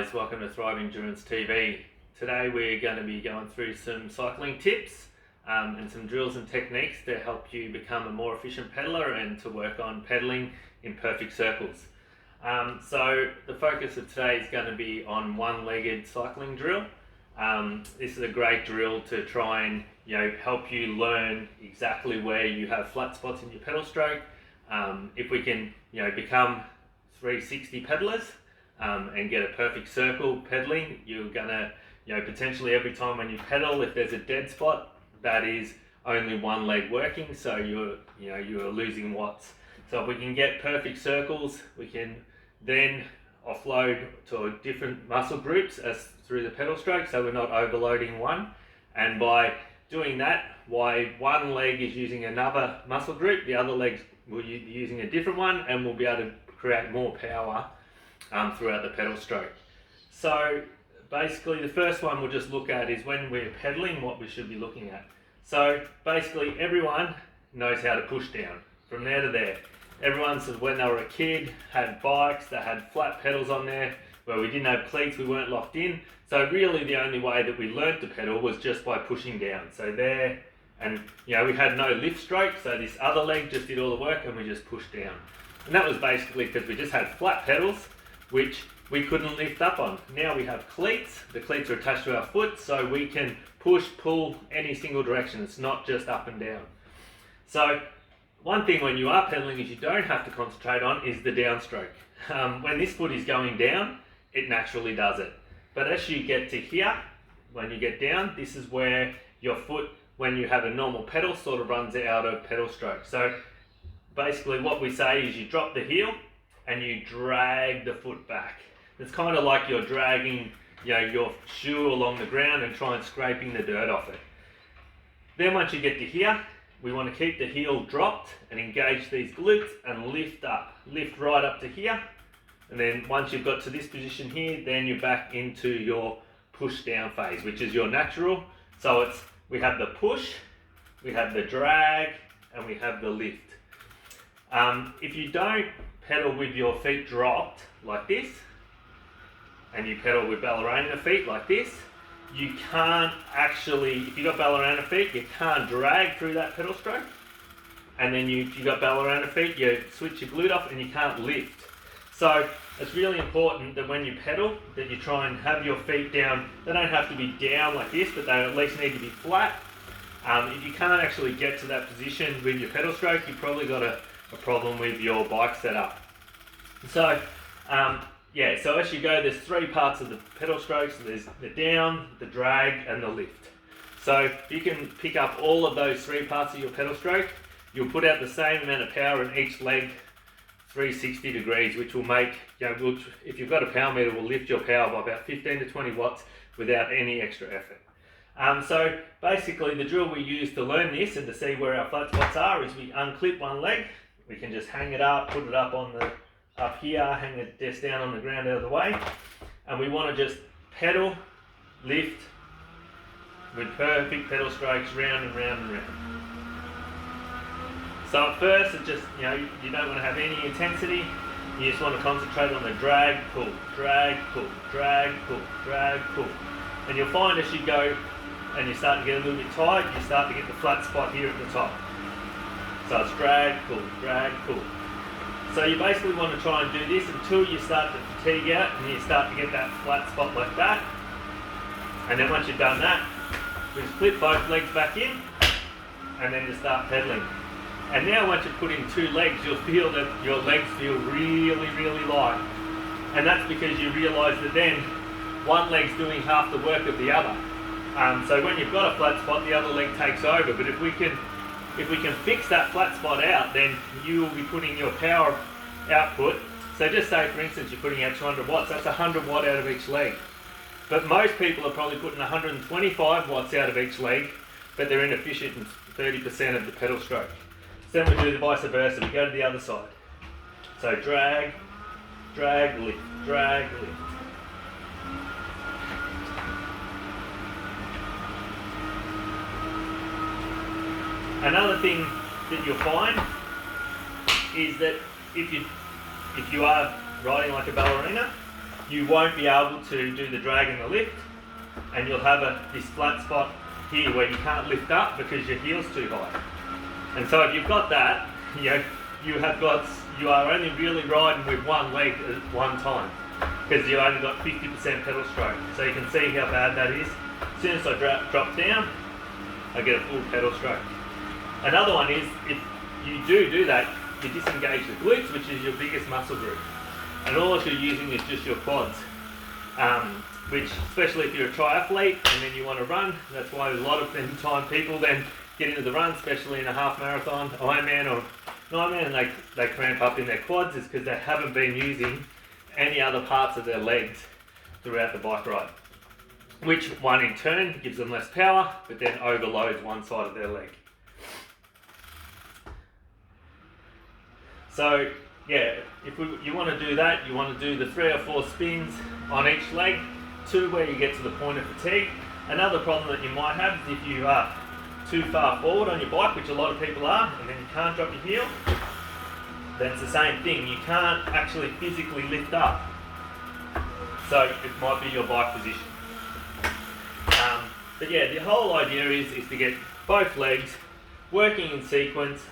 guys, welcome to Thrive Endurance TV. Today we're going to be going through some cycling tips and some drills and techniques to help you become a more efficient pedaler and to work on pedaling in perfect circles. So the focus of today is going to be on one-legged cycling drill. This is a great drill to try and help you learn exactly where you have flat spots in your pedal stroke. If we can become 360 pedalers and get a perfect circle pedaling, you're gonna potentially every time when you pedal, if there's a dead spot, that is only one leg working, so you're losing watts. So if we can get perfect circles, we can then offload to different muscle groups as through the pedal stroke, so we're not overloading one. And by doing that, while one leg is using another muscle group, the other legs will be using a different one, and we'll be able to create more power throughout the pedal stroke. So basically the first one we'll just look at is when we're pedaling, what we should be looking at. So basically everyone knows how to push down from there to there. Everyone says when they were a kid had bikes that had flat pedals on there where we didn't have cleats, we weren't locked in. So really the only way that we learned to pedal was just by pushing down. So there, and we had no lift stroke, so this other leg just did all the work and we just pushed down. And that was basically because we just had flat pedals which we couldn't lift up on. Now we have cleats. The cleats are attached to our foot, so we can push, pull any single direction. It's not just up and down. So one thing when you are pedaling is you don't have to concentrate on is the downstroke. When this foot is going down, it naturally does it. But as you get to here, when you get down, this is where your foot, when you have a normal pedal, sort of runs out of pedal stroke. So basically what we say is you drop the heel and you drag the foot back. It's kind of like you're dragging your shoe along the ground and try and scraping the dirt off it. Then once you get to here, we want to keep the heel dropped and engage these glutes and lift up. Lift right up to here. And then once you've got to this position here, then you're back into your push down phase, which is your natural. So we have the push, we have the drag, and we have the lift. If you don't pedal with your feet dropped like this, and you pedal with ballerina feet like this, you can't actually, if you've got ballerina feet, you can't drag through that pedal stroke. And then you've got ballerina feet, you switch your glute off and you can't lift. So it's really important that when you pedal, that you try and have your feet down. They don't have to be down like this, but they at least need to be flat. If you can't actually get to that position with your pedal stroke, you've probably got a problem with your bike setup. So so as you go, there's three parts of the pedal stroke. So there's the down, the drag, and the lift. So if you can pick up all of those three parts of your pedal stroke, you'll put out the same amount of power in each leg 360 degrees, which will make, if you've got a power meter, will lift your power by about 15 to 20 watts without any extra effort. So basically the drill we use to learn this and to see where our flat spots are is we unclip one leg. We can just hang it up, put it up up here, hang the desk down on the ground out of the way, and we want to just pedal, lift with perfect pedal strokes round and round and round. So at first it just, you don't want to have any intensity. You just want to concentrate on the drag, pull, drag, pull, drag, pull, drag, pull. And you'll find as you go and you start to get a little bit tired, you start to get the flat spot here at the top. So it's drag, pull, drag, pull. So you basically want to try and do this until you start to fatigue out and you start to get that flat spot like that. And then once you've done that, we just flip both legs back in and then just start pedaling. And now once you put in two legs, you'll feel that your legs feel really, really light. And that's because you realise that then one leg's doing half the work of the other. So when you've got a flat spot, the other leg takes over. But if we can fix that flat spot out, then you will be putting your power output. So just say, for instance, you're putting out 200 watts, that's 100 watt out of each leg. But most people are probably putting 125 watts out of each leg, but they're inefficient in 30% of the pedal stroke. So then we do the vice versa, we go to the other side. So drag, drag, lift, drag, lift. Another thing that you'll find is that if you are riding like a ballerina, you won't be able to do the drag and the lift, and you'll have this flat spot here where you can't lift up because your heel's too high. And so if you've got that, you are only really riding with one leg at one time, because you only got 50% pedal stroke. So you can see how bad that is. As soon as I drop down, I get a full pedal stroke. Another one is, if you do that, you disengage the glutes, which is your biggest muscle group. And all you're using is just your quads. Which, especially if you're a triathlete and then you want to run, that's why a lot of time people then get into the run, especially in a half marathon, Ironman or Ironman, and they cramp up in their quads, is because they haven't been using any other parts of their legs throughout the bike ride. Which one in turn gives them less power, but then overloads one side of their leg. So yeah, if you want to do that, you want to do the 3 or 4 spins on each leg, 2 where you get to the point of fatigue. Another problem that you might have is if you are too far forward on your bike, which a lot of people are, and then you can't drop your heel, that's the same thing. You can't actually physically lift up. So it might be your bike position. But yeah, the whole idea is to get both legs working in sequence,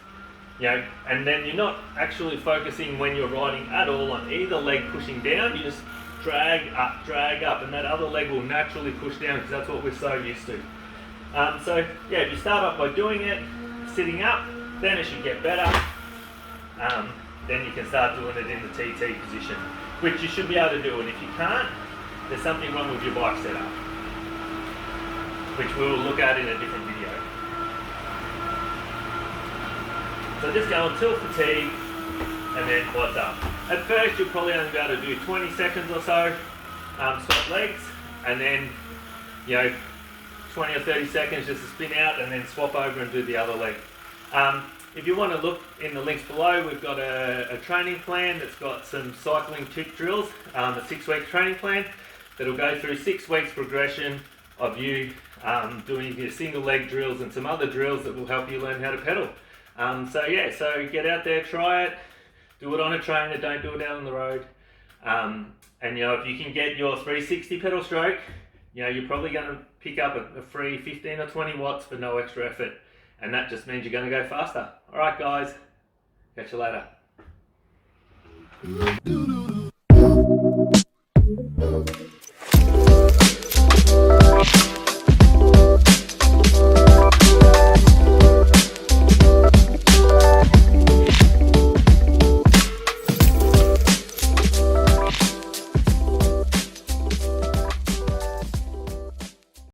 and then you're not actually focusing when you're riding at all on either leg pushing down. You just drag up, and that other leg will naturally push down, because that's what we're so used to. So yeah, if you start off by doing it sitting up, then it should get better. Then you can start doing it in the TT position, which you should be able to do. And if you can't, there's something wrong with your bike setup, which we will look at in a different video. So just go until fatigue, and then quads up. At first you'll probably only be able to do 20 seconds or so, swap legs, and then 20 or 30 seconds just to spin out, and then swap over and do the other leg. If you want to look in the links below, we've got a training plan that's got some cycling tip drills, a 6-week training plan that'll go through 6 weeks progression of you doing your single leg drills and some other drills that will help you learn how to pedal. So get out there, try it, do it on a trainer, don't do it out on the road. And if you can get your 360 pedal stroke, you're probably going to pick up a free 15 or 20 watts for no extra effort. And that just means you're going to go faster. Alright guys, catch you later.